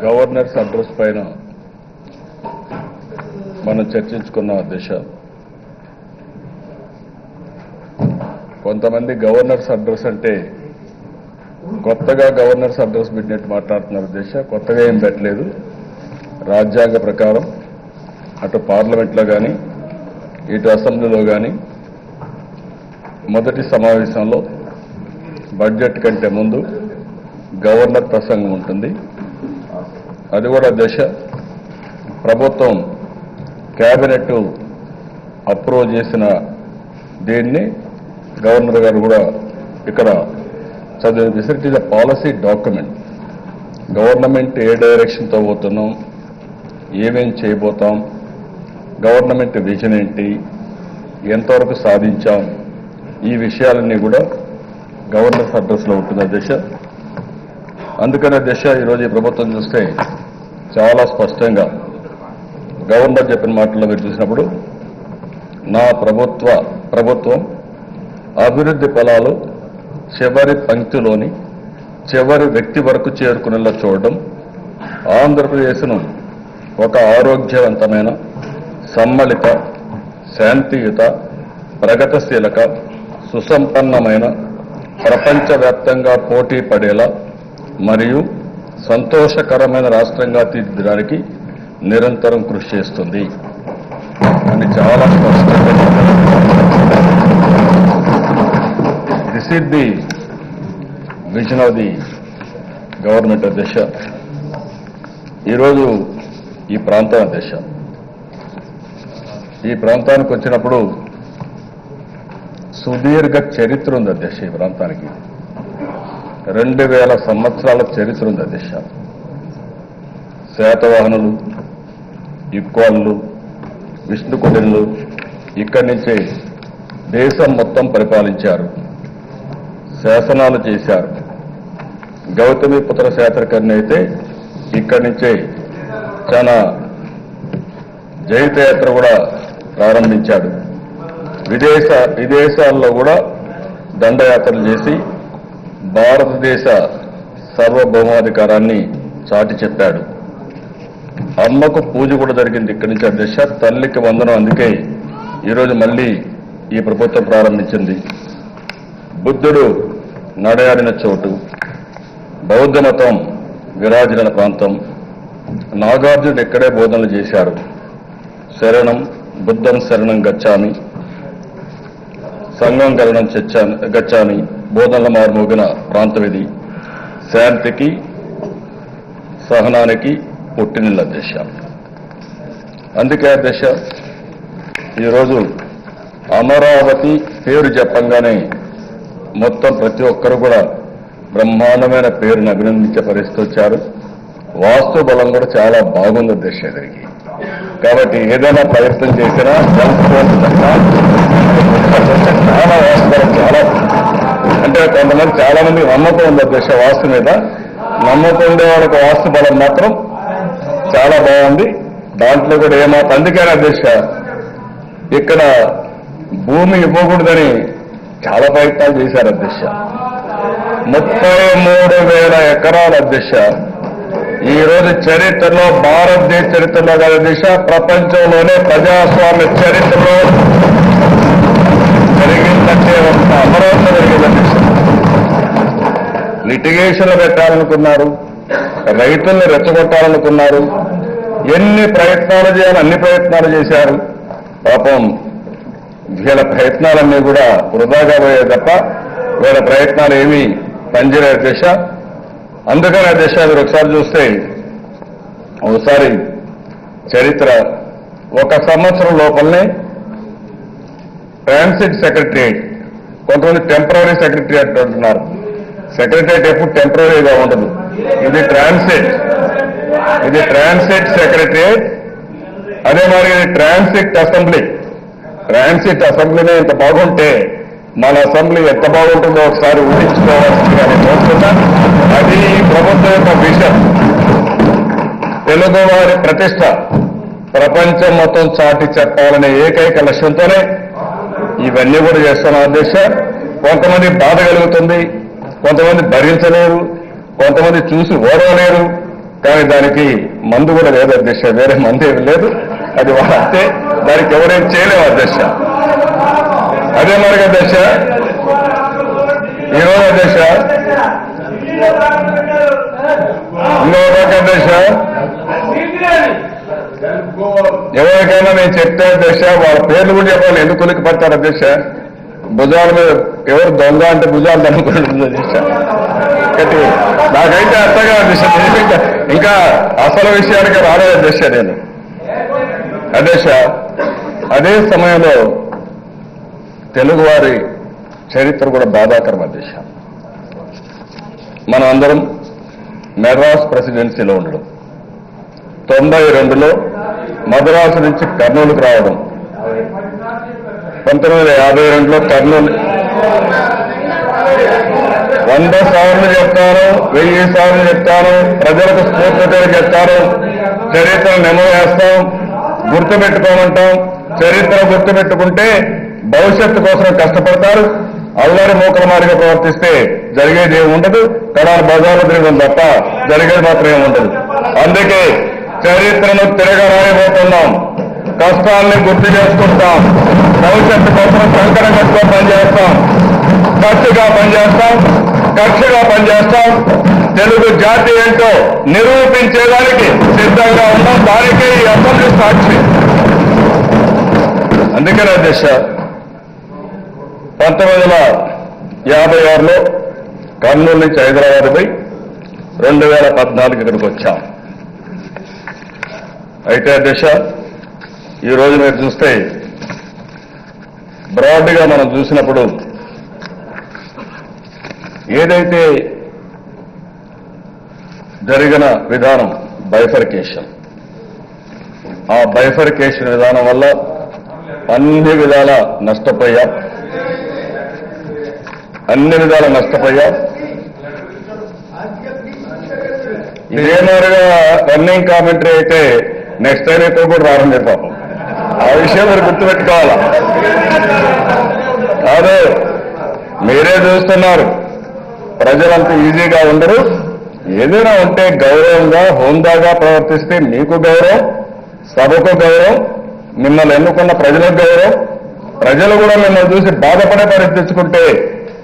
Governors address పైన మనం చర్చించుకున్న దిశ. కొంతమంది గవర్నర్స్ అడ్రస్ అంటే కొత్తగా గవర్నర్స్ అడ్రస్ పెట్టినట్టు మాట్లాడుతున్నారు. దిశ కొత్తగా ఏం పెట్టలేదు. రాజ్యాంగ ప్రకారం అటు పార్లమెంట్లో కానీ ఇటు అసెంబ్లీలో కానీ మొదటి సమావేశంలో బడ్జెట్ కంటే ముందు గవర్నర్ ప్రసంగం ఉంటుంది. అది కూడా దిశ ప్రభుత్వం కేబినెట్ అప్రూవ్ చేసిన దీన్ని గవర్నర్ గారు కూడా ఇక్కడ చదివిన. It is a policy document. Government ఏ డైరెక్షన్తో పోతున్నాం, ఏమేం చేయబోతాం, గవర్నమెంట్ విజన్ ఏంటి, ఎంతవరకు సాధించాం, ఈ విషయాలన్నీ కూడా గవర్నర్స్ అడ్రస్లో ఉంటుంది దిశ. అందుకనే దిశ ఈరోజు ఈ ప్రభుత్వం చూస్తే చాలా స్పష్టంగా గవర్నర్ చెప్పిన మాటల్లో మీరు చూసినప్పుడు నా ప్రభుత్వం అభివృద్ధి ఫలాలు చివరి పంక్తిలోని చివరి వ్యక్తి వరకు చేరుకునేలా చూడడం, ఆంధ్రప్రదేశ్ను ఒక ఆరోగ్యవంతమైన, సమ్మళిత, శాంతియుత, ప్రగతిశీలక, సుసంపన్నమైన, ప్రపంచవ్యాప్తంగా పోటీ పడేలా మరియు సంతోషకరమైన రాష్ట్రంగా తీర్చిదిద్దడానికి నిరంతరం కృషి చేస్తుంది అని చాలా స్పష్టంగా. This is the vision of the government అధ్యక్ష. ఈరోజు ఈ ప్రాంతం అధ్యక్ష, ఈ ప్రాంతానికి వచ్చినప్పుడు సుదీర్ఘ చరిత్ర ఉంది అధ్యక్ష. ఈ ప్రాంతానికి 2000 సంవత్సరాల చరిత్ర ఉంది అధ్యక్ష. శాతవాహనులు, ఇక్వాళ్ళు, విష్ణుకుడిలు ఇక్కడి నుంచే దేశం మొత్తం పరిపాలించారు, శాసనాలు చేశారు. గౌతమిపుత్ర శాతకర్ణి అయితే ఇక్కడి నుంచే చాలా జైత్రయాత్ర కూడా ప్రారంభించాడు. విదేశాల్లో కూడా దండయాత్రలు చేసి భారతదేశ సార్వభౌమాధికారాన్ని చాటి చెప్పాడు. అమ్మకు పూజ కూడా జరిగింది ఇక్కడి నుంచి అధ్యక్ష. తల్లికి వందనం. అందుకే ఈరోజు మళ్ళీ ఈ ప్రభుత్వం ప్రారంభించింది. బుద్ధుడు నడయాడిన చోటు, బౌద్ధ మతం విరాజిల్లిన ప్రాంతం. నాగార్జునుడు ఇక్కడే బోధనలు చేశారు. శరణం బుద్ధం శరణం గచ్చామి, సంఘం గచ్చామి బోధనల మార్మోగిన ప్రాంతం ఇది. శాంతికి, సహనానికి పుట్టినిల్ల దశ. అందుకే దశ ఈరోజు అమరావతి పేరు చెప్పంగానే మొత్తం ప్రతి ఒక్కరు కూడా బ్రహ్మాండమైన పేరుని అభినందించే పరిస్థితి వచ్చారు. వాస్తు బలం కూడా చాలా బాగుంది దశ దగ్గరికి. కాబట్టి ఏదైనా ప్రయత్నం చేసినా చాలా వాస్తవం, చాలా అంటే కొంతమంది చాలా మంది నమ్మకం ఉంది అధ్యక్ష వాస్తు మీద. నమ్మకం ఉండే వాళ్ళకి వాస్తు బలం మాత్రం చాలా బాగుంది. దాంట్లో కూడా ఏమాత్రం. అందుకని అధ్యక్ష ఇక్కడ భూమి ఇవ్వకూడదని చాలా ప్రయత్నాలు చేశారు అధ్యక్ష. 33,000 ఎకరాలు అధ్యక్ష. ఈ రోజు చరిత్రలో, భారతదేశ చరిత్రలో కాదు దిశ, ప్రపంచంలోనే ప్రజాస్వామ్య చరిత్రలో జరిగిందంటే ఒక అమరావతి జరిగింది దిశ. లిటిగేషన్లు పెట్టాలనుకున్నారు, రైతుల్ని రెచ్చగొట్టాలనుకున్నారు, ఎన్ని ప్రయత్నాలు చేయాలి అన్ని ప్రయత్నాలు చేశారు. పాపం వీళ్ళ ప్రయత్నాలన్నీ కూడా వృధాగా పోయాయి తప్ప వీళ్ళ ప్రయత్నాలు ఏమీ పనిచేయలేదు దిశ. అందుకనే దిశ మీరు ఒకసారి చూస్తే, ఒకసారి చరిత్ర, 1 సంవత్సరం లోపలనే ట్రాన్సిట్ సెక్రటరియట్, కొంతమంది టెంపరరీ సెక్రటరియట్ అంటున్నారు. సెక్రటరియట్ ఎప్పుడు టెంపరరీగా ఉండదు. ఇది ట్రాన్సిట్ సెక్రటరియట్. అదే మరి ఇది ట్రాన్సిట్ అసెంబ్లీ. ట్రాన్సిట్ అసెంబ్లీనే ఇంత బాగుంటే మన అసెంబ్లీ ఎంత బాగుంటుందో ఒకసారి ఊహించుకోవాల్సిందిగా నేను కోరుతున్నా. అది ప్రభుత్వం యొక్క విజన్. తెలుగువారి ప్రతిష్ట ప్రపంచం మొత్తం చాటి చెప్పాలనే ఏకైక లక్ష్యంతోనే ఇవన్నీ కూడా చేస్తున్నాం అధ్యక్ష. కొంతమంది బాధ కలుగుతుంది, కొంతమంది భరించలేరు, కొంతమంది చూసి ఓడవలేరు. కానీ దానికి మందు కూడా లేదు అధ్యక్ష, వేరే మందు ఏమి లేదు, అది వాడితే దానికి ఎవరేం చేయలేము అధ్యక్ష. అదే మరి అధ్యక్ష ఈరోజు అధ్యక్ష ఇంకొక అధ్యక్ష ఎవరికైనా నేను చెప్తే అధ్యక్ష వాళ్ళ పేర్లు కూడా చెప్పాలి, ఎందుకు కొలికి పడతారు అధ్యక్ష. భుజాల మీద ఎవరు దొంగ అంటే భుజాలు దనుకుంటుంది అధ్యక్ష. నాకైతే అర్థంగా అధ్యక్ష, ఇంకా అసలు విషయానికి రాలేదు అధ్యక్ష నేను. అధ్యక్ష అదే సమయంలో తెలుగువారి చరిత్ర కూడా బాధాకరం అధ్యక్ష. మనం అందరం మెడ్రాస్ ప్రెసిడెన్సీలో ఉండడం, 92లో మద్రాసు నుంచి కర్నూలుకు రావడం, 1952లో కర్నూలు 100 సార్లు చెప్తాను, 1000 సార్లు చెప్తాను, ప్రజలకు స్ఫూర్తిగా చెప్తాను, చరిత్ర నెమరు వేస్తాం, గుర్తుపెట్టుకోమంటాం. చరిత్ర గుర్తుపెట్టుకుంటే భవిష్యత్తు కోసం కష్టపడతారు. అల్లరి మూకల మారిగా ప్రవర్తిస్తే జరిగేది ఏమి ఉండదు, కడాల బజార్లు తిరగడం తప్ప జరిగేది మాత్రం ఏమి ఉండదు. అందుకే చరిత్రను తిరగరాయబోతున్నాం, కష్టాన్ని గుర్తు చేసుకుంటాం, భవిష్యత్తు కోసం సంకటం కట్టుకొని పనిచేస్తాం, కక్షగా పనిచేస్తాం, కక్షగా పనిచేస్తాం. తెలుగు జాతి ఏంటో నిరూపించేదానికి సిద్ధంగా ఉన్నాం. దానికే ఈ అసెంబ్లీ సాక్షి. అందుకనే అధ్యక్ష 1956లో కర్నూలు నుంచి హైదరాబాద్ పోయి 2014 ఇక్కడికి వచ్చాం. అయితే అధ్యక్ష ఈరోజు మీరు చూస్తే బ్రాడ్గా మనం చూసినప్పుడు ఏదైతే జరిగిన విధానం బైఫర్కేషన్, ఆ బైఫర్కేషన్ విధానం వల్ల అన్ని విధాల నష్టపోయాం. ఇదే మాదిరిగా రన్నింగ్ కామెంటరీ అయితే నెక్స్ట్ టైం ఎక్కువ కూడా రారండి పాపం. ఆ విషయం మీరు గుర్తుపెట్టుకోవాలా. కాదు, మీరే చూస్తున్నారు, ప్రజలంతా ఈజీగా ఉండరు. ఏదైనా ఉంటే గౌరవంగా హోందాగా ప్రవర్తిస్తే మీకు గౌరవం, సభకు గౌరవం, మిమ్మల్ని ఎన్నుకున్న ప్రజలకు గౌరవం. ప్రజలు కూడా మిమ్మల్ని చూసి బాధపడే పరిస్థితి తెచ్చుకుంటే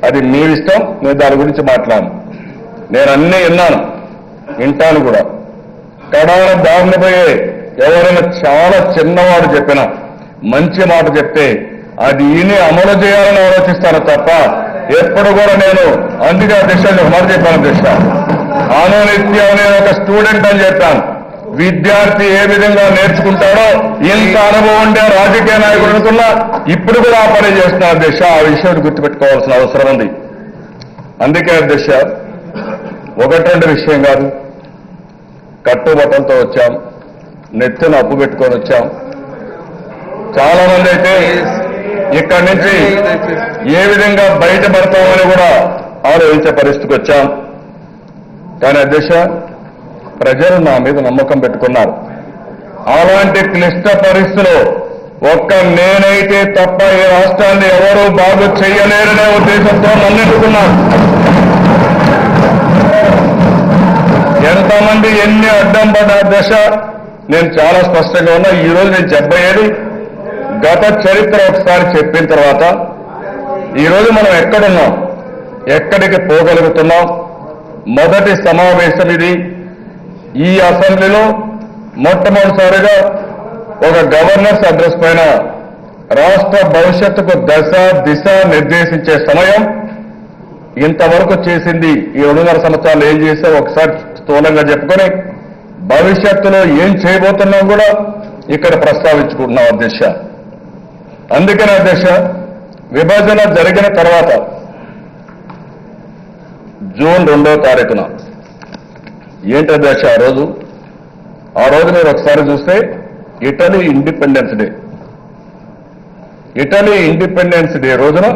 అది మీ ఇష్టం, నేను దాని గురించి మాట్లాడను. నేను అన్నీ విన్నాను, వింటాను కూడా. కడాన దారిని పోయే ఎవరైనా చాలా చిన్నవాడు చెప్పినా మంచి మాట చెప్తే అది ఈయన అమలు చేయాలని ఆలోచిస్తాను తప్ప ఎప్పుడు కూడా నేను అందుకే అధ్యక్ష మాట చెప్పాను అధ్యక్ష. ఆనోనిత్యం అనే ఒక స్టూడెంట్ అని చెప్పాను. విద్యార్థి ఏ విధంగా నేర్చుకుంటాడో ఇంత అనుభవం ఉండే రాజకీయ నాయకుడు అనుకున్నా ఇప్పుడు కూడా ఆ పని చేస్తున్నారు అధ్యక్ష. ఆ విషయం గుర్తుపెట్టుకోవాల్సిన అవసరం ఉంది. అందుకే అధ్యక్ష 1-2 విషయం కాదు, కట్టుబట్టలతో వచ్చాం, నెత్తిన అప్పు పెట్టుకొని వచ్చాం. చాలా మంది అయితే ఇక్కడి నుంచి ఏ విధంగా బయటపడతామని కూడా ఆలోచించే పరిస్థితికి వచ్చాం. కానీ అధ్యక్ష ప్రజలు నా మీద నమ్మకం పెట్టుకున్నారు. అలాంటి క్లిష్ట పరిస్థితిలో ఒక్క నేనైతే తప్ప ఈ రాష్ట్రాన్ని ఎవరూ బాగు చేయలేరనే ఉద్దేశంతో నన్నెట్టుకున్నారు. ఎంతమంది ఎన్ని అడ్డం పడ్డ దశ నేను చాలా స్పష్టంగా ఉన్నా. ఈరోజు నేను చెప్పబోయేది గత చరిత్ర ఒకసారి చెప్పిన తర్వాత ఈరోజు మనం ఎక్కడున్నాం, ఎక్కడికి పోగలుగుతున్నాం. మొదటి సమావేశం ఇది. ఈ అసెంబ్లీలో మొట్టమొదటిసారిగా ఒక గవర్నర్స్ అడ్రస్ పైన రాష్ట్ర భవిష్యత్తుకు దశ దిశ నిర్దేశించే సమయం. ఇంతవరకు చేసింది ఈ 2.5 సంవత్సరాలు ఏం చేసాం ఒకసారి స్థూలంగా చెప్పుకొని భవిష్యత్తులో ఏం చేయబోతున్నాం కూడా ఇక్కడ ప్రస్తావించుకుంటున్నాం అధ్యక్ష. అందుకనే అధ్యక్ష విభజన జరిగిన తర్వాత జూన్ 2వ తారీఖున ఏంటి అధ్యక్ష ఆ రోజు మీరు ఒకసారి చూస్తే Italy independence day. Italy independence day రోజున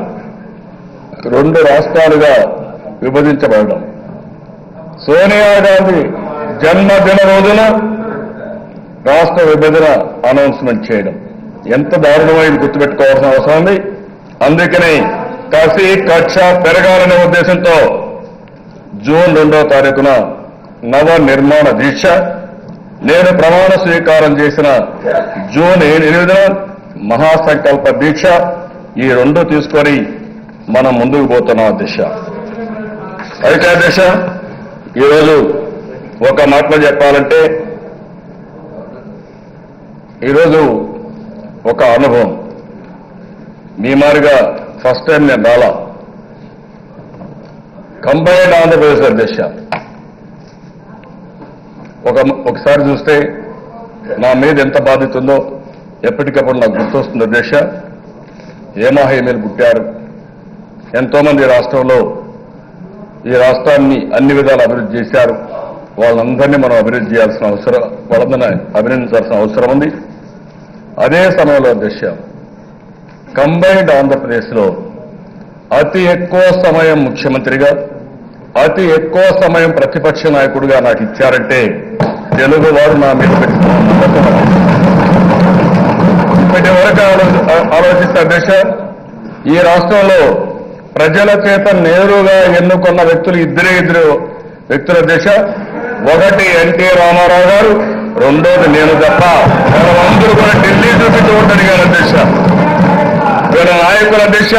2 రాష్ట్రాలుగా విభజించబడడం, సోనియా గాంధీ జన్మదిన రోజున రాష్ట్ర విభజన అనౌన్స్మెంట్ చేయడం ఎంత దారుణమైంది గుర్తుపెట్టుకోవాల్సిన అవసరం ఉంది. అందుకని కసి కక్ష పెరగాలనే ఉద్దేశంతో జూన్ 2వ తారీఖున నవ నిర్మాణ దీక్ష, నేను ప్రమాణ స్వీకారం చేసిన జూన్ 8న మహాసంకల్ప దీక్ష, ఈ రెండు తీసుకొని మనం ముందుకు పోతున్నాం అధ్యక్ష. అయితే అధ్యక్ష, ఈరోజు ఒక మాటలో చెప్పాలంటే ఈరోజు ఒక అనుభవం. మీ మారిగా ఫస్ట్ టైం నేను రాలా. కంబైన్డ్ ఆంధ్రప్రదేశ్ అధ్యక్ష, ఒకసారి చూస్తే నా మీద ఎంత బాధ్యత ఉందో ఎప్పటికప్పుడు నాకు గుర్తొస్తుంది అధ్యక్ష. ఏమాహేమీలు పుట్టారు, ఎంతోమంది రాష్ట్రంలో ఈ రాష్ట్రాన్ని అన్ని విధాలు అభివృద్ధి చేశారు. వాళ్ళందరినీ మనం అభివృద్ధి చేయాల్సిన అవసరం, వాళ్ళందరినీ అభినందించాల్సిన అవసరం ఉంది. అదే సమయంలో అధ్యక్ష, కంబైన్డ్ ఆంధ్రప్రదేశ్లో అతి ఎక్కువ సమయం ముఖ్యమంత్రిగా, అతి ఎక్కువ సమయం ప్రతిపక్ష నాయకుడిగా నాకు ఇచ్చారంటే తెలుగు వారు నా మీద పెట్టుకున్న నమ్మకం. ఇప్పటి వరకు ఆలోచిస్తే అధ్యక్ష, ఈ రాష్ట్రంలో ప్రజల చేత నేరుగా ఎన్నుకున్న వ్యక్తులు ఇద్దరు వ్యక్తుల అధ్యక్ష. ఒకటి ఎన్టీ రామారావు గారు, రెండోది నేను తప్ప. అందరూ కూడా ఢిల్లీ చూపించి ఓటడిగారు అధ్యక్ష. వీళ్ళ నాయకుల అధ్యక్ష,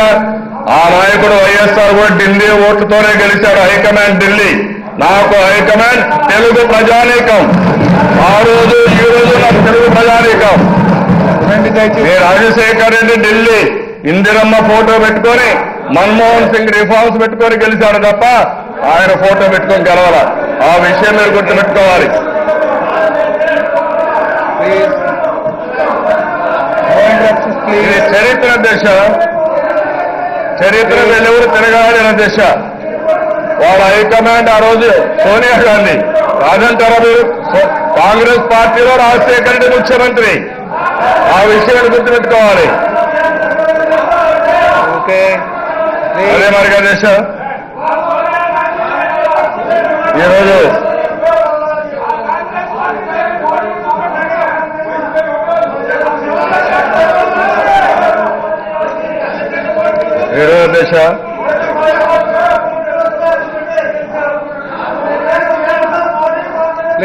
ఆ నాయకుడు వైఎస్ఆర్ కూడా ఢిల్లీ ఓట్లతోనే గెలిచాడు. హైకమాండ్ ఢిల్లీ, నాకు హైకమాండ్ తెలుగు ప్రజానీకం. ఆ రోజు ఈ రోజు నాకు తెలుగు ప్రజానీకం. రాజశేఖర్ రెడ్డి ఢిల్లీ ఇందిరమ్మ ఫోటో పెట్టుకొని, మన్మోహన్ సింగ్ రిఫార్మ్స్ పెట్టుకొని గెలిచాడు తప్ప ఆయన ఫోటో పెట్టుకొని గెలవాల. ఆ విషయం మీరు గుర్తుపెట్టుకోవాలి. ఇది చరిత్ర దశ, చరిత్ర వెళ్ళెవరు తిరగాలని దశ. వాళ్ళ హైకమాండ్ ఆ రోజు సోనియా గాంధీ, రాజంటారా మీరు, కాంగ్రెస్ పార్టీలో రాజశేఖర రెడ్డి ముఖ్యమంత్రి. ఆ విషయాన్ని గుర్తుపెట్టుకోవాలి. అదే మరిగా దశ ఈరోజు దశ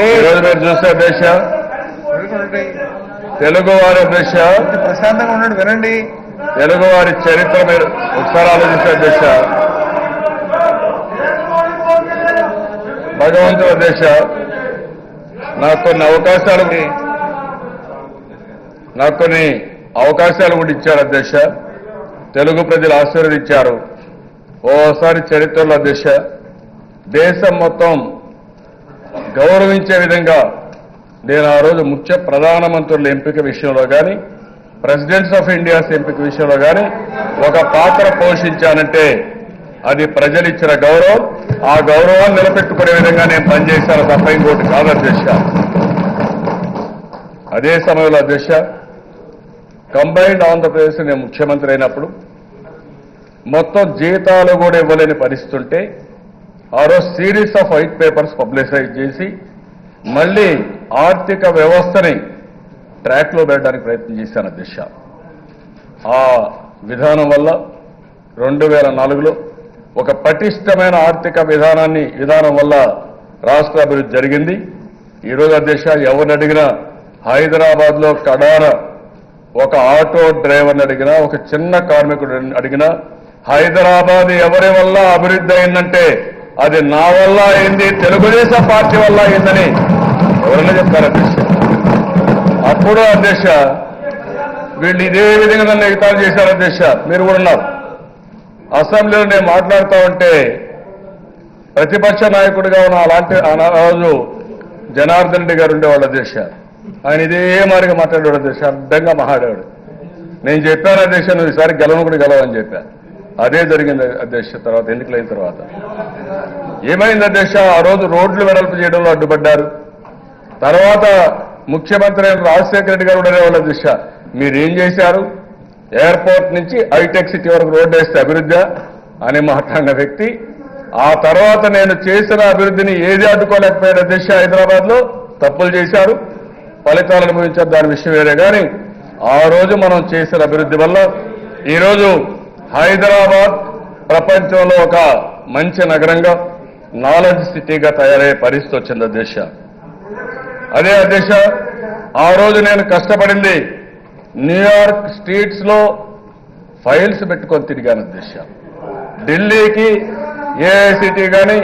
ఈరోజు మీరు చూస్తే దశ తెలుగువారి దశ ప్రశాంతంగా ఉన్నాడు, వినండి. తెలుగువారి చరిత్ర మీరు ఒకసారి ఆలోచిస్తే దశ, భగవంతుడి దశ. నాకు కొన్ని అవకాశాలు కూడా ఇచ్చారు అధ్యక్ష. తెలుగు ప్రజలు ఆశీర్వదించారు. ఓసారి చరిత్రలో అధ్యక్ష, దేశం మొత్తం గౌరవించే విధంగా నేను ఆ రోజు ముఖ్య ప్రధానమంత్రుల ఎంపిక విషయంలో కానీ, ప్రెసిడెంట్స్ ఆఫ్ ఇండియాస్ ఎంపిక విషయంలో కానీ ఒక పాత్ర పోషించానంటే అది ప్రజలిచ్చిన గౌరవం. ఆ గౌరవాన్ని నిలబెట్టుకునే విధంగా నేను పనిచేశాను తప్ప ఇంకోటి కాదు అధ్యక్ష. అదే సమయంలో అధ్యక్ష, కంబైన్డ్ ఆంధ్రప్రదేశ్ నేను ముఖ్యమంత్రి అయినప్పుడు మొత్తం జీతాలు కూడా ఇవ్వలేని పరిస్థితి ఉంటే ఆ రోజు series of white papers publicise చేసి మళ్ళీ ఆర్థిక వ్యవస్థని ట్రాక్లో పెట్టడానికి ప్రయత్నం చేశాను అధ్యక్ష. ఆ విధానం వల్ల 2004లో ఒక పటిష్టమైన ఆర్థిక విధానం వల్ల రాష్ట్ర అభివృద్ధి జరిగింది. ఈరోజు అధ్యక్ష, ఎవరిని అడిగినా, హైదరాబాద్లో కడాన ఒక ఆటో డ్రైవర్ని అడిగినా, ఒక చిన్న కార్మికుడు అడిగినా, హైదరాబాద్ ఎవరి వల్ల అభివృద్ధి అయిందంటే అది నా వల్ల అయింది, తెలుగుదేశం పార్టీ వల్ల అయిందని ఎవరైనా చెప్తారు అధ్యక్ష. అప్పుడు అధ్యక్ష వీళ్ళు ఇదే విధంగా నన్ను ఎగతాళి చేశారు అధ్యక్ష. మీరు కూడా ఉన్నారు అసెంబ్లీలో. నేను మాట్లాడుతూ ఉంటే ప్రతిపక్ష నాయకుడిగా ఉన్న అలాంటి రోజు జనార్దన్ రెడ్డి గారు ఉండేవాళ్ళు అధ్యక్ష. ఆయన ఇదే మారిగా మాట్లాడేవాడు అధ్యక్ష, అడ్డంగా మాట్లాడేవాడు. నేను చెప్పాను అధ్యక్ష, నువ్వు ఈసారి గెలవను గెలవని చెప్పాను. అదే జరిగింది అధ్యక్ష. తర్వాత ఎన్నికలైన తర్వాత ఏమైంది అధ్యక్ష, ఆ రోజు రోడ్లు వెడల్పు చేయడంలో అడ్డుపడ్డారు. తర్వాత ముఖ్యమంత్రి అయిన రాజశేఖర రెడ్డి గారు ఉండేవాళ్ళు అధ్యక్ష. మీరేం చేశారు, ఎయిర్పోర్ట్ నుంచి హైటెక్ సిటీ వరకు రోడ్డు వేస్తే అభివృద్ధి అని మాట్లాడిన వ్యక్తి. ఆ తర్వాత నేను చేసిన అభివృద్ధిని ఏది అడ్డుకోలేకపోయాడు అధ్యక్ష. హైదరాబాద్లో తప్పులు చేశారు, ఫలితాలు అనుభవించారు, దాని విషయం వేరే. కానీ ఆ రోజు మనం చేసిన అభివృద్ధి వల్ల ఈరోజు హైదరాబాద్ ప్రపంచంలో ఒక మంచి నగరంగా, నాలెడ్జ్ సిటీగా తయారయ్యే పరిస్థితి వచ్చింది అధ్యక్ష. అదే అధ్యక్ష, ఆ రోజు నేను కష్టపడింది న్యూయార్క్ స్ట్రీట్స్ లో ఫైల్స్ పెట్టుకొని తిరిగాను అధ్యక్ష. ఢిల్లీకి ఏఐసిటీ కానీ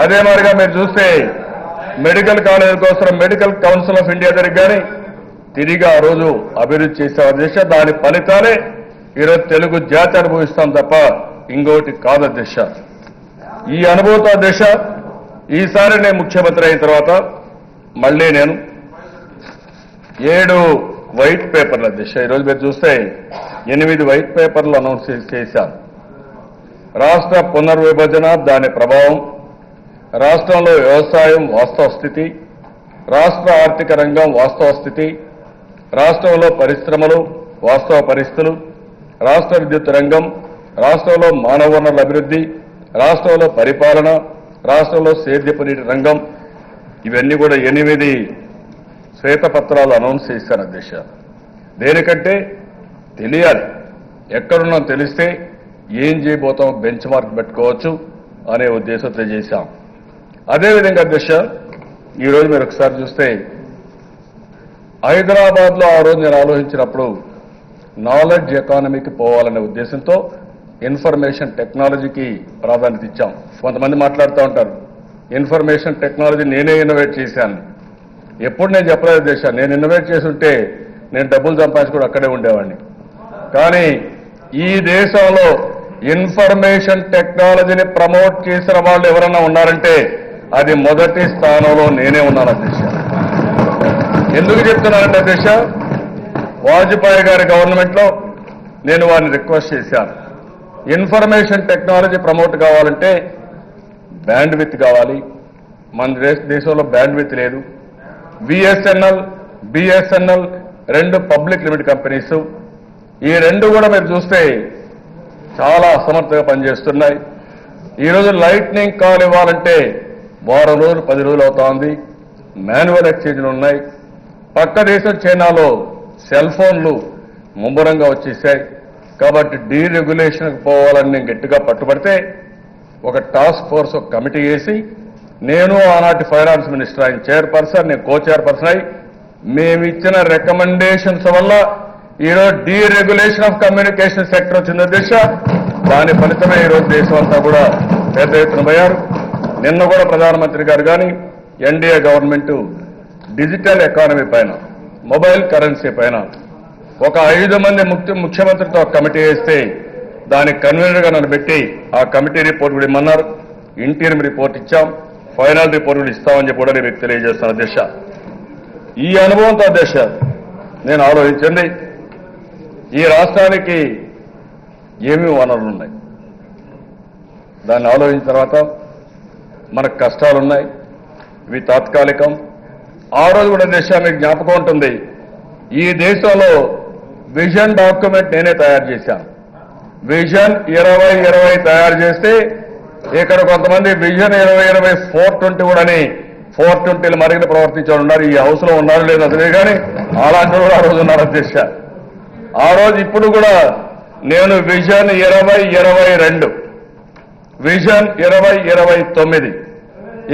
అదే మాదిరిగా మీరు చూస్తే మెడికల్ కాలేజ్ కోసం మెడికల్ కౌన్సిల్ ఆఫ్ ఇండియా దగ్గరికి కానీ తిరిగి ఆ రోజు అభివృద్ధి చేశాం అధ్యక్ష. దాని ఫలితాలే ఈరోజు తెలుగు జాతి అనుభవిస్తాం తప్ప ఇంకోటి కాదు అధ్యక్ష. ఈ అనుభవంతో అధ్యక్ష ఈసారి నేను ముఖ్యమంత్రి అయిన తర్వాత మళ్ళీ నేను 7 వైట్ పేపర్లు అధ్యక్ష. ఈరోజు మీరు చూస్తే 8 వైట్ పేపర్లు అనౌన్స్ చేశాను. రాష్ట్ర పునర్విభజన, దాని ప్రభావం, రాష్ట్రంలో వ్యవసాయం వాస్తవ స్థితి, రాష్ట్ర ఆర్థిక రంగం వాస్తవ స్థితి, రాష్ట్రంలో పరిశ్రమలు వాస్తవ పరిస్థితులు, రాష్ట్ర విద్యుత్ రంగం, రాష్ట్రంలో మానవ వనరుల అభివృద్ధి, రాష్ట్రంలో పరిపాలన, రాష్ట్రంలో సేద్యపు నీటి రంగం, ఇవన్నీ కూడా 8 శ్వేతపత్రాలు అనౌన్స్ చేశాను అధ్యక్ష. దేనికంటే తెలియాలి, ఎక్కడున్నాం తెలిస్తే ఏం చేయబోతాం బెంచ్ మార్క్ పెట్టుకోవచ్చు అనే ఉద్దేశంతో చేశాం. అదేవిధంగా అధ్యక్ష ఈరోజు మీరు ఒకసారి చూస్తే హైదరాబాద్లో ఆ రోజు నేను ఆలోచించినప్పుడు నాలెడ్జ్ ఎకానమీకి పోవాలనే ఉద్దేశంతో ఇన్ఫర్మేషన్ టెక్నాలజీకి ప్రాధాన్యత ఇచ్చాం. కొంతమంది మాట్లాడుతూ ఉంటారు ఇన్ఫర్మేషన్ టెక్నాలజీ నేనే ఇన్నోవేట్ చేశాను. ఎప్పుడు నేను చెప్పలేదు అధ్యక్ష. నేను ఇన్నోవేట్ చేసి ఉంటే నేను డబ్బులు సంపాదించుకుని అక్కడే ఉండేవాడిని. కానీ ఈ దేశంలో ఇన్ఫర్మేషన్ టెక్నాలజీని ప్రమోట్ చేసిన వాళ్ళు ఎవరన్నా ఉన్నారంటే అది మొదటి స్థానంలో నేనే ఉన్నాను అధ్యక్ష. ఎందుకు చెప్తున్నానంటే అధ్యక్ష, వాజ్పేయి గారి గవర్నమెంట్లో నేను వారిని రిక్వెస్ట్ చేశాను. ఇన్ఫర్మేషన్ టెక్నాలజీ ప్రమోట్ కావాలంటే బ్యాండ్ విత్ కావాలి. మన దేశంలో బ్యాండ్ విత్ లేదు. VSNL, BSNL 2 public limited companies, ఈ 2 కూడా మీరు చూస్తే చాలా అసమర్థంగా పనిచేస్తున్నాయి. ఈరోజు లైట్నింగ్ కాల్ ఇవ్వాలంటే వారం రోజులు 10 రోజులు అవుతా ఉంది. మాన్యువల్ ఎక్స్చేంజ్లు ఉన్నాయి. పక్క దేశం చైనాలో సెల్ ఫోన్లు ముమ్మరంగా వచ్చేసాయి. కాబట్టి డీరెగ్యులేషన్కి పోవాలని నేను గట్టిగా పట్టుబడితే ఒక టాస్క్ ఫోర్స్ ఒక కమిటీ వేసి నేను ఆనాటి ఫైనాన్స్ మినిస్టర్ ఆయన చైర్పర్సన్, నేను కో చైర్పర్సన్ అయి మేమిచ్చిన రికమెండేషన్స్ వల్ల ఈరోజు డీరెగ్యులేషన్ ఆఫ్ కమ్యూనికేషన్ సెక్టర్ వచ్చింది దిశ. దాని ఫలితమే ఈరోజు దేశం అంతా కూడా పెద్ద ఎత్తున పోయారు. నిన్న కూడా ప్రధానమంత్రి గారు కానీ ఎన్డీఏ గవర్నమెంట్ డిజిటల్ ఎకానమీ పైన, మొబైల్ కరెన్సీ పైన ఒక 5 మంది ముఖ్యమంత్రితో కమిటీ వేస్తే దానికి కన్వీనర్గా నన్ను పెట్టి ఆ కమిటీ రిపోర్ట్ కూడా ఇమ్మన్నారు. ఇంటీరియం రిపోర్ట్ ఇచ్చాం, ఫైనల్ రిపోర్ట్ కూడా ఇస్తామని చెప్పి కూడా నేను మీకు తెలియజేస్తాను అధ్యక్ష. ఈ అనుభవంతో అధ్యక్ష నేను ఆలోచించండి, ఈ రాష్ట్రానికి ఏమేమి వనరులు ఉన్నాయి దాన్ని ఆలోచించిన తర్వాత మనకు కష్టాలున్నాయి, ఇవి తాత్కాలికం. ఆ రోజు కూడా అధ్యక్ష మీకు జ్ఞాపకం ఉంటుంది, ఈ దేశంలో విజన్ డాక్యుమెంట్ నేనే తయారు చేశాను. విజన్ 2020 తయారు చేస్తే ఇక్కడ కొంతమంది విజన్ 2020 420 కూడా అని 420లు మరిగిన ప్రవర్తించారు ఉన్నారు. ఈ హౌస్ లో ఉన్నారు లేదు అదే కానీ అలాంటి కూడా ఆ రోజు ఉన్నారు అధ్యక్ష. ఆ రోజు ఇప్పుడు కూడా నేను విజన్ 2022, విజన్ 2029,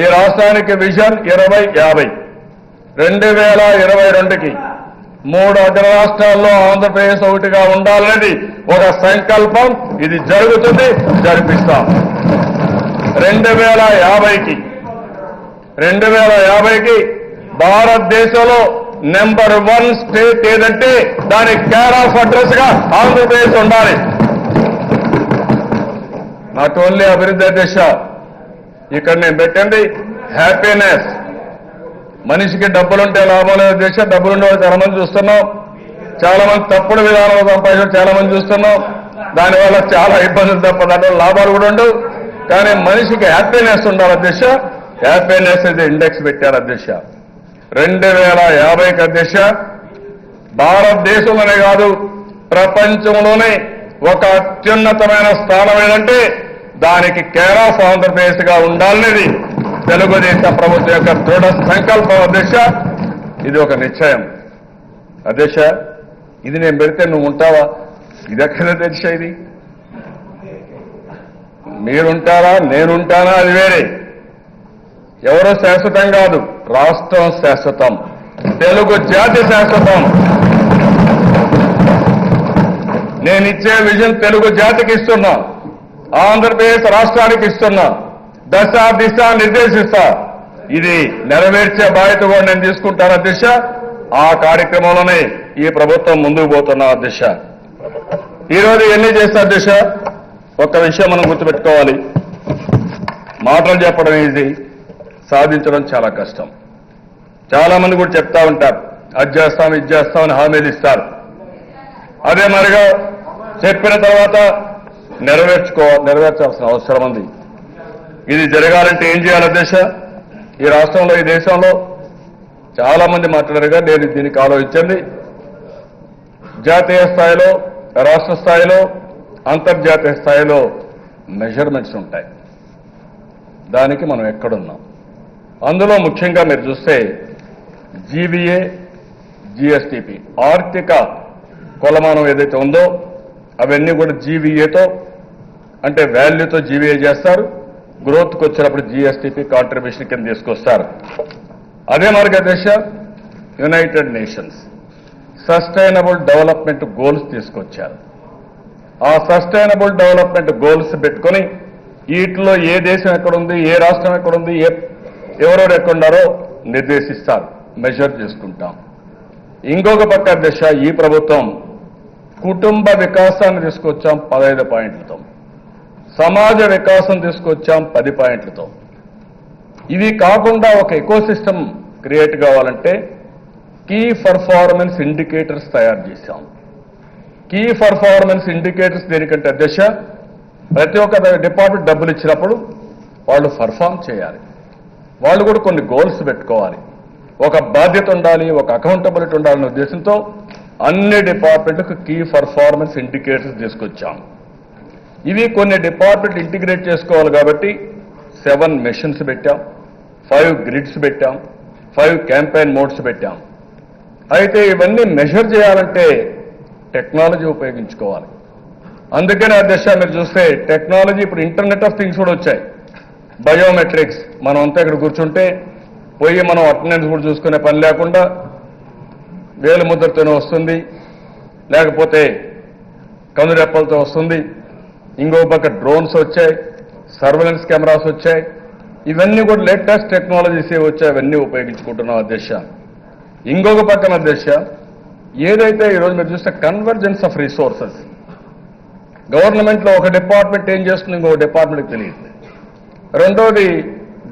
ఈ రాష్ట్రానికి విజన్ 2050, 2022కి 3 అగ్ర రాష్ట్రాల్లో ఆంధ్రప్రదేశ్ ఒకటిగా ఉండాలనేది ఒక సంకల్పం. ఇది జరుగుతుంది, జరిపిస్తాం. 2050కి భారతదేశంలో నెంబర్ 1 స్టేట్ ఏదంటే దానికి కేర్ ఆఫ్ అడ్రస్ గా ఆంధ్రప్రదేశ్ ఉండాలి. నాట్ ఓన్లీ అభివృద్ధి అధ్యక్ష, ఇక్కడ నేను పెట్టండి హ్యాపీనెస్. మనిషికి డబ్బులుంటే లాభం లేదు అధ్యక్ష. డబ్బులుండే వాళ్ళు చాలా మంది చూస్తున్నాం, చాలా మంది తప్పుడు విధానంలో సంపాదించడం చాలా మంది చూస్తున్నాం. దానివల్ల చాలా ఇబ్బందులు తప్ప దాంట్లో లాభాలు కూడా ఉండవు. కానీ మనిషికి హ్యాపీనెస్ ఉండాలి అధ్యక్ష. హ్యాపీనెస్ ఇది ఇండెక్స్ పెట్టారు అధ్యక్ష. 2050కి అధ్యక్ష భారతదేశంలోనే కాదు ప్రపంచంలోనే ఒక అత్యున్నతమైన స్థానం ఏదంటే దానికి కేర్ ఆఫ్ ఆంధ్రప్రదేశ్ గా ఉండాలనేది తెలుగుదేశం ప్రభుత్వం యొక్క దృఢ సంకల్పం అధ్యక్ష. ఇది ఒక నిశ్చయం అధ్యక్ష. ఇది నేను పెడితే నువ్వు ఉంటావా? ఇది ఎక్కడ అధ్యక్ష? ఇది మీరుంటారా నేనుంటానా అది వేరే. ఎవరో శాశ్వతం కాదు, రాష్ట్రం శాశ్వతం, తెలుగు జాతి శాశ్వతం. నేనిచ్చే విజన్ తెలుగు జాతికి ఇస్తున్నా, ఆంధ్రప్రదేశ్ రాష్ట్రానికి ఇస్తున్నా, దశ దిశ నిర్దేశిస్తా. ఇది నెరవేర్చే బాధ్యత కూడా నేను తీసుకుంటాను అధ్యక్ష. ఆ కార్యక్రమంలోనే ఈ ప్రభుత్వం ముందుకు పోతున్నా అధ్యక్ష. ఈరోజు ఎన్ని చేస్తా అధ్యక్ష, ఒక్క విషయం మనం గుర్తుపెట్టుకోవాలి. మాటలు చెప్పడం ఈజీ, సాధించడం చాలా కష్టం. చాలా మంది కూడా చెప్తా ఉంటారు, అది చేస్తాం ఇది చేస్తామని హామీలు ఇస్తారు. అదే మరిగా చెప్పిన తర్వాత నెరవేర్చాల్సిన అవసరం ఉంది. ఇది జరగాలంటే ఏం చేయాలి అధ్యక్ష? ఈ రాష్ట్రంలో, ఈ దేశంలో చాలా మంది మాట్లాడారుగా, నేను దీనికి ఆలోచించింది జాతీయ స్థాయిలో, రాష్ట్ర స్థాయిలో, అంతర్జాతీయ స్థాయిలో మెజర్మెంట్స్ ఉంటాయి. దానికి మనం ఎక్కడున్నాం? అందులో ముఖ్యంగా మీరు చూస్తే జీవీఏ, జీఎస్టీపీ ఆర్థిక కొలమానం ఏదైతే ఉందో అవన్నీ కూడా జీవీఏతో అంటే వాల్యూతో జీవీఏ చేస్తారు. గ్రోత్కి వచ్చినప్పుడు జీఎస్టీపీ కాంట్రిబ్యూషన్ కింద తీసుకొస్తారు. అదే మార్గ దేశ United nations sustainable development goals తీసుకొచ్చారు. ఆ సస్టైనబుల్ డెవలప్మెంట్ గోల్స్ పెట్టుకొని వీటిలో ఏ దేశం ఎక్కడుంది, ఏ రాష్ట్రం ఎక్కడుంది, ఎవరెవరు ఎక్కడున్నారో నిర్దేశిస్తారు, మెజర్ చేసుకుంటాం. ఇంకొక పక్క దిశ ఈ ప్రభుత్వం కుటుంబ వికాసాన్ని తీసుకొచ్చాం 15 పాయింట్లతో, సమాజ వికాసం తీసుకొచ్చాం 10 పాయింట్లతో. ఇవి కాకుండా ఒక ఎకోసిస్టమ్ క్రియేట్ కావాలంటే కీ పర్ఫార్మెన్స్ ఇండికేటర్స్ తయారు చేశాం. కీ పర్ఫార్మెన్స్ ఇండికేటర్స్ దేనికంటే అధ్యక్ష, ప్రతి ఒక్క డిపార్ట్మెంట్ డబ్బులు ఇచ్చినప్పుడు వాళ్ళు పర్ఫామ్ చేయాలి, వాళ్ళు కూడా కొన్ని గోల్స్ పెట్టుకోవాలి, ఒక బాధ్యత ఉండాలి, ఒక అకౌంటబిలిటీ ఉండాలనే ఉద్దేశంతో అన్ని డిపార్ట్మెంట్లకు కీ పర్ఫార్మెన్స్ ఇండికేటర్స్ తీసుకొచ్చాం. ఇవి కొన్ని డిపార్ట్మెంట్ ఇంటిగ్రేట్ చేసుకోవాలి కాబట్టి 7 మెషిన్స్ పెట్టాం, 5 గ్రిడ్స్ పెట్టాం, 5 క్యాంపెయిన్ మోడ్స్ పెట్టాం. అయితే ఇవన్నీ మెజర్ చేయాలంటే టెక్నాలజీ ఉపయోగించుకోవాలి. అందుకనే అధ్యక్ష మీరు చూస్తే టెక్నాలజీ ఇప్పుడు ఇంటర్నెట్ ఆఫ్ థింగ్స్ కూడా వచ్చాయి. బయోమెట్రిక్స్, మనం అంతా ఇక్కడ కూర్చుంటే పోయి మనం అటెండెన్స్ కూడా చూసుకునే పని లేకుండా వేలు ముద్రతోనే వస్తుంది, లేకపోతే కనురెప్పలతో వస్తుంది. ఇంకో పక్క డ్రోన్స్ వచ్చాయి, సర్వేలెన్స్ కెమెరాస్ వచ్చాయి. ఇవన్నీ కూడా లేటెస్ట్ టెక్నాలజీస్ వచ్చాయి, అవన్నీ ఉపయోగించుకుంటున్నాం అధ్యక్ష. ఇంకొక పక్కన అధ్యక్ష ఏదైతే ఈరోజు మీరు చూస్తే కన్వర్జెన్స్ ఆఫ్ రిసోర్సెస్, గవర్నమెంట్లో ఒక డిపార్ట్మెంట్ ఏం చేస్తుంది ఇంకో డిపార్ట్మెంట్కి తెలియదు. రెండోది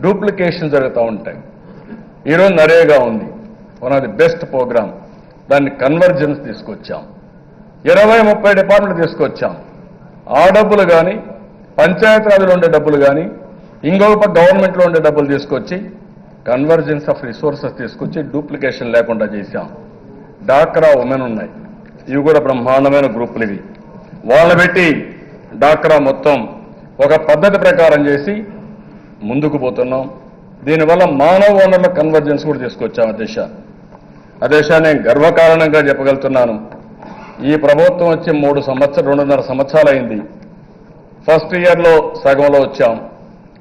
డూప్లికేషన్ జరుగుతూ ఉంటాయి. ఈరోజు నరేగా ఉంది, one of the best programme, దాన్ని కన్వర్జెన్స్ తీసుకొచ్చాం. 20-30 డిపార్ట్మెంట్ తీసుకొచ్చాం. ఆ డబ్బులు కానీ పంచాయతీరాజ్లో ఉండే డబ్బులు కానీ ఇంకొక గవర్నమెంట్లో ఉండే డబ్బులు తీసుకొచ్చి కన్వర్జెన్స్ ఆఫ్ రిసోర్సెస్ తీసుకొచ్చి డూప్లికేషన్ లేకుండా చేశాం. డాక్రా ఉమెన్ ఉన్నాయి, ఇవి కూడా బ్రహ్మాండమైన గ్రూపులు. ఇవి వాళ్ళని పెట్టి డాక్రా మొత్తం ఒక పద్ధతి ప్రకారం చేసి ముందుకు పోతున్నాం. దీనివల్ల మానవ వనరుల కన్వర్జెన్స్ కూడా తీసుకొచ్చాం అధ్యక్ష. అధ్యక్ష నేను గర్వకారణంగా చెప్పగలుగుతున్నాను, ఈ ప్రభుత్వం వచ్చి 2.5 సంవత్సరాలు అయింది. ఫస్ట్ ఇయర్లో సగంలో వచ్చాం,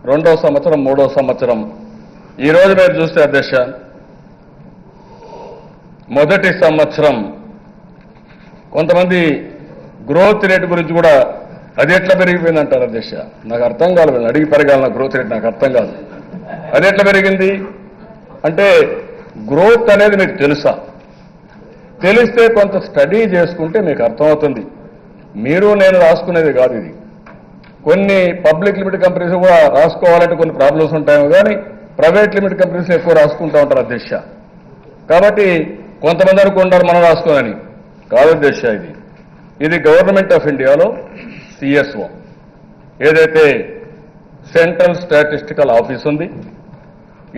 2వ సంవత్సరం 3వ సంవత్సరం. ఈరోజు మీరు చూస్తే అధ్యక్ష మొదటి సంవత్సరం కొంతమంది గ్రోత్ రేట్ గురించి కూడా అది ఎట్లా పెరిగిపోయిందంటారు అధ్యక్ష. నాకు అర్థం కాదు, వీళ్ళని అడిగి పెరగాలన్న గ్రోత్ రేట్ నాకు అర్థం కాదు. అది ఎట్లా పెరిగింది అంటే గ్రోత్ అనేది మీకు తెలుసా? తెలిస్తే కొంత స్టడీ చేసుకుంటే మీకు అర్థమవుతుంది. మీరు నేను రాసుకునేది కాదు ఇది. కొన్ని పబ్లిక్ లిమిటెడ్ కంపెనీస్ కూడా రాసుకోవాలంటే కొన్ని ప్రాబ్లమ్స్ ఉంటాయేమో కానీ ప్రైవేట్ లిమిటెడ్ కంపెనీస్ ఎక్కువ రాసుకుంటూ ఉంటారు అధ్యక్ష. కాబట్టి కొంతమంది అనుకుంటారు మనం రాసుకోనని, కాదు అధ్యక్ష. ఇది గవర్నమెంట్ ఆఫ్ ఇండియాలో సిఎస్ఓ ఏదైతే సెంట్రల్ స్టాటిస్టికల్ ఆఫీస్ ఉంది,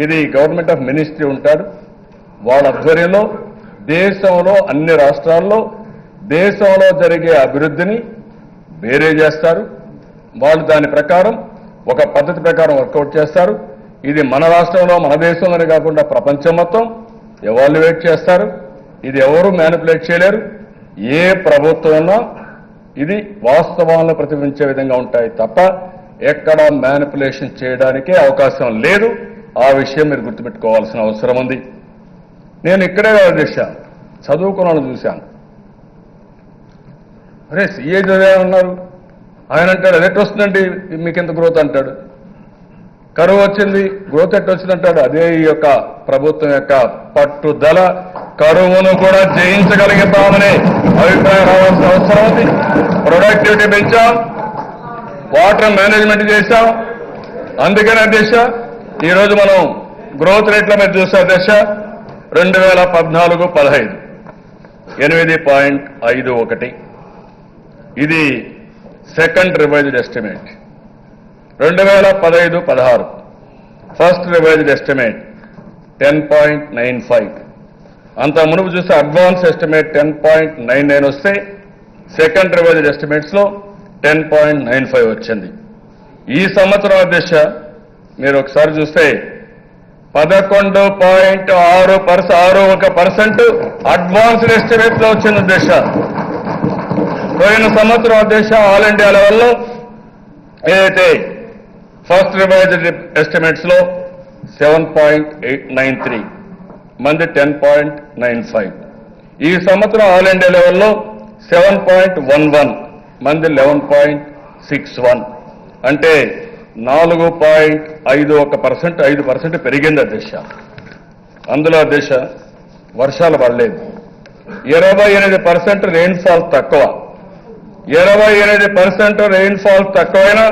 ఇది గవర్నమెంట్ ఆఫ్ మినిస్ట్రీ ఉంటాడు. వాళ్ళ ఆధ్వర్యంలో దేశంలో అన్ని రాష్ట్రాల్లో దేశంలో జరిగే అభివృద్ధిని వేరే చేస్తారు. వాళ్ళు దాని ప్రకారం ఒక పద్ధతి ప్రకారం వర్కౌట్ చేస్తారు. ఇది మన రాష్ట్రంలో మన దేశంలోనే కాకుండా ప్రపంచం మొత్తం ఎవాల్యుయేట్ చేస్తారు. ఇది ఎవరు మ్యానిపులేట్ చేయలేరు. ఏ ప్రభుత్వం ఉన్నా ఇది వాస్తవాలను ప్రతిబింబించే విధంగా ఉంటాయి తప్ప ఎక్కడ మ్యానిపులేషన్ చేయడానికే అవకాశం లేదు. ఆ విషయం మీరు గుర్తుపెట్టుకోవాల్సిన అవసరం ఉంది. నేను ఇక్కడే కాదు అధ్యక్ష, చదువుకున్నాను, చూశాను. అరే సీఏ చదివామన్నారు, ఆయన అంటాడు అది ఎట్టు వస్తుందండి మీకు ఎంత గ్రోత్ అంటాడు. కరువు వచ్చింది, గ్రోత్ ఎట్టు వచ్చిందంటాడు. అదే ఈ యొక్క ప్రభుత్వం యొక్క పట్టుదల, కరువును కూడా జయించగలుగుతామనే అభిప్రాయం రావాల్సిన అవసరం ఉంది. ప్రొడక్టివిటీ పెంచాం, వాటర్ మేనేజ్మెంట్ చేశాం. అందుకని అధ్యక్ష ఈరోజు మనం గ్రోత్ రేట్ల మీద చూస్తే అధ్యక్ష 2014-15 8.51, ఇది second revised estimate. 2015-16 first revised estimate 10.95. అంత మునుపు చూస్తే అడ్వాన్స్ ఎస్టిమేట్ 10.99 వస్తే సెకండ్ రివైజ్డ్ ఎస్టిమేట్స్ లో 10.95 వచ్చింది. ఈ సంవత్సరం అధ్యక్ష మీరు ఒకసారి చూస్తే 11.61% అడ్వాన్స్డ్ ఎస్టిమేట్ లో వచ్చింది అధ్యక్ష. పోయిన సంవత్సరం అధ్యక్ష ఆల్ ఇండియా లెవెల్లో ఏదైతే ఫస్ట్ రివైజ్డ్ ఎస్టిమేట్స్ లో 7.93 మంది 10.95. ఈ సంవత్సరం ఆల్ ఇండియా లెవెల్లో 7.11 మంది 11.61, అంటే 4.51%, 5% పెరిగింది అధ్యక్ష. అందులో అధ్యక్ష వర్షాలు పడలేదు. 28% రెయిన్ఫాల్ తక్కువ. 28% రెయిన్ఫాల్ తక్కువైనా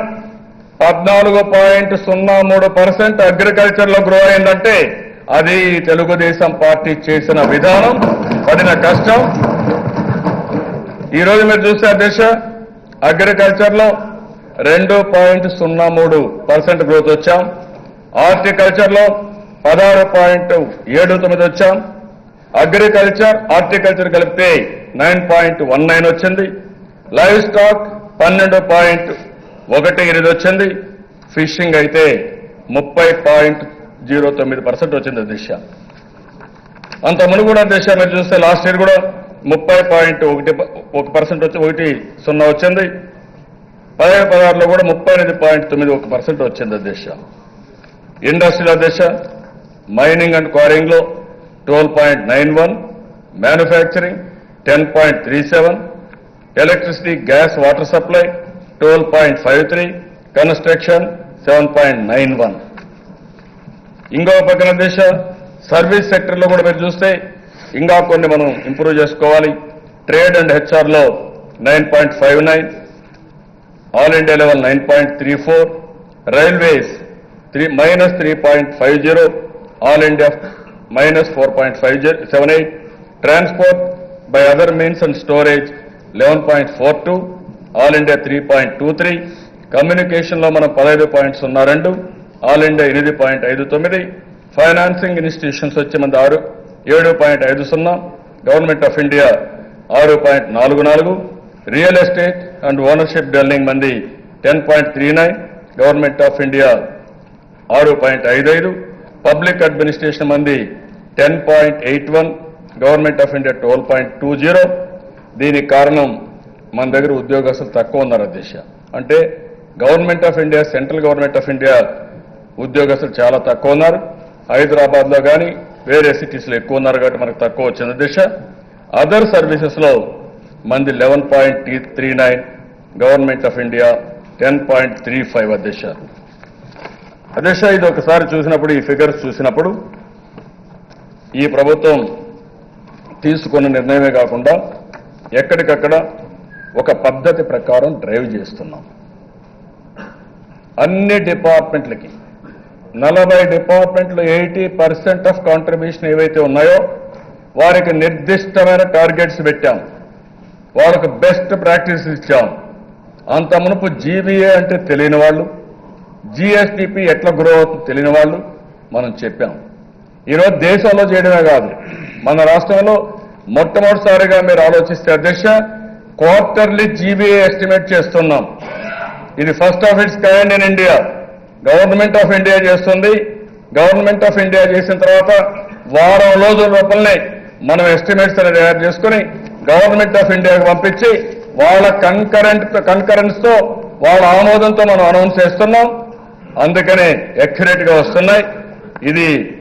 14.03% అగ్రికల్చర్ లో గ్రో అయిందంటే అది తెలుగుదేశం పార్టీ చేసిన విధానం, పడిన కష్టం. ఈరోజు మీరు చూస్తే అధ్యక్ష అగ్రికల్చర్ లో 2.03% గ్రోత్ వచ్చాం. హార్టికల్చర్ లో 16.79 వచ్చాం. అగ్రికల్చర్ హార్టికల్చర్ కలిపితే 9.19 వచ్చింది. లైవ్ స్టాక్ 12.18 వచ్చింది. ఫిషింగ్ అయితే 30.09% వచ్చింది అధ్యక్ష. అంత మునుపు కూడా అధ్యక్ష మీరు చూస్తే లాస్ట్ ఇయర్ కూడా 30.1% వచ్చి 1.0 వచ్చింది. 15-16లో కూడా 38.91% వచ్చింది అధ్యక్ష. ఇండస్ట్రీలో అధ్యక్ష మైనింగ్ అండ్ క్వారింగ్ లో 12.91, manufacturing 10.37, electricity gas water supply 12.53, construction 7.91. ఇంకో పక్కన అధ్యక్ష సర్వీస్ సెక్టర్ లో కూడా మీరు చూస్తే ఇంకా కొన్ని మనం ఇంప్రూవ్ చేసుకోవాలి. ట్రేడ్ అండ్ హెచ్ఆర్ లో 9.59, all India level 9.34, railways -3.50, all India -4.78, transport by other means and storage 11.42, all India 3.23, communication లో మనం 15.02, ఆల్ ఇండియా 8.59, ఫైనాన్సింగ్ ఇన్స్టిట్యూషన్స్ వచ్చి మన 7.50, government of India 6.44, real estate and ownership developing మంది 10.39, government of India 6.55, public administration మంది 10.81, government of India 12.20. దీనికి కారణం మన దగ్గర ఉద్యోగస్తులు తక్కువ ఉన్నారు అధ్యక్ష. అంటే government of India, central government of India ఉద్యోగస్తులు చాలా తక్కువ ఉన్నారు. హైదరాబాద్ లో కానీ వేరే సిటీస్ లో ఎక్కువ ఉన్నారు కాబట్టి మనకు తక్కువ వచ్చింది అధ్యక్ష. అదర్ సర్వీసెస్ లో మంది 11.39, గవర్నమెంట్ ఆఫ్ ఇండియా 10.35 అధ్యక్ష. అధ్యక్ష ఇది ఒకసారి చూసినప్పుడు, ఈ ఫిగర్స్ చూసినప్పుడు ఈ ప్రభుత్వం తీసుకున్న నిర్ణయమే కాకుండా ఎక్కడికక్కడ ఒక పద్ధతి ప్రకారం డ్రైవ్ చేస్తున్నాం. అన్ని డిపార్ట్మెంట్లకి 40 డిపార్ట్మెంట్లు 80% ఆఫ్ కాంట్రిబ్యూషన్ ఏవైతే ఉన్నాయో వారికి నిర్దిష్టమైన టార్గెట్స్ పెట్టాం. వాళ్ళకు బెస్ట్ ప్రాక్టీస్ ఇచ్చాం. అంత మునుపు జీబీఏ అంటే తెలియని వాళ్ళు, జీఎస్టీపీ ఎట్లా గ్రో అవుతుందో తెలియని వాళ్ళు మనం చెప్పాం. ఈరోజు దేశంలో చేయడమే కాదు, మన రాష్ట్రంలో మొట్టమొదటిసారిగా మీరు ఆలోచిస్తే అధ్యక్ష క్వార్టర్లీ జీబీఏ ఎస్టిమేట్ చేస్తున్నాం. ఇది first of it's kind in India. Government of India చేస్తుంది. గవర్నమెంట్ ఆఫ్ ఇండియా చేసిన తర్వాత వారం రోజుల లోపలనే మనం ఎస్టిమేట్స్ అనేది తయారు చేసుకుని గవర్నమెంట్ ఆఫ్ ఇండియాకి పంపించి వాళ్ళ కన్కరెన్స్ తో వాళ్ళ ఆమోదంతో మనం అనౌన్స్ చేస్తున్నాం. అందుకనే అక్యురేట్ గా వస్తున్నాయి. ఇది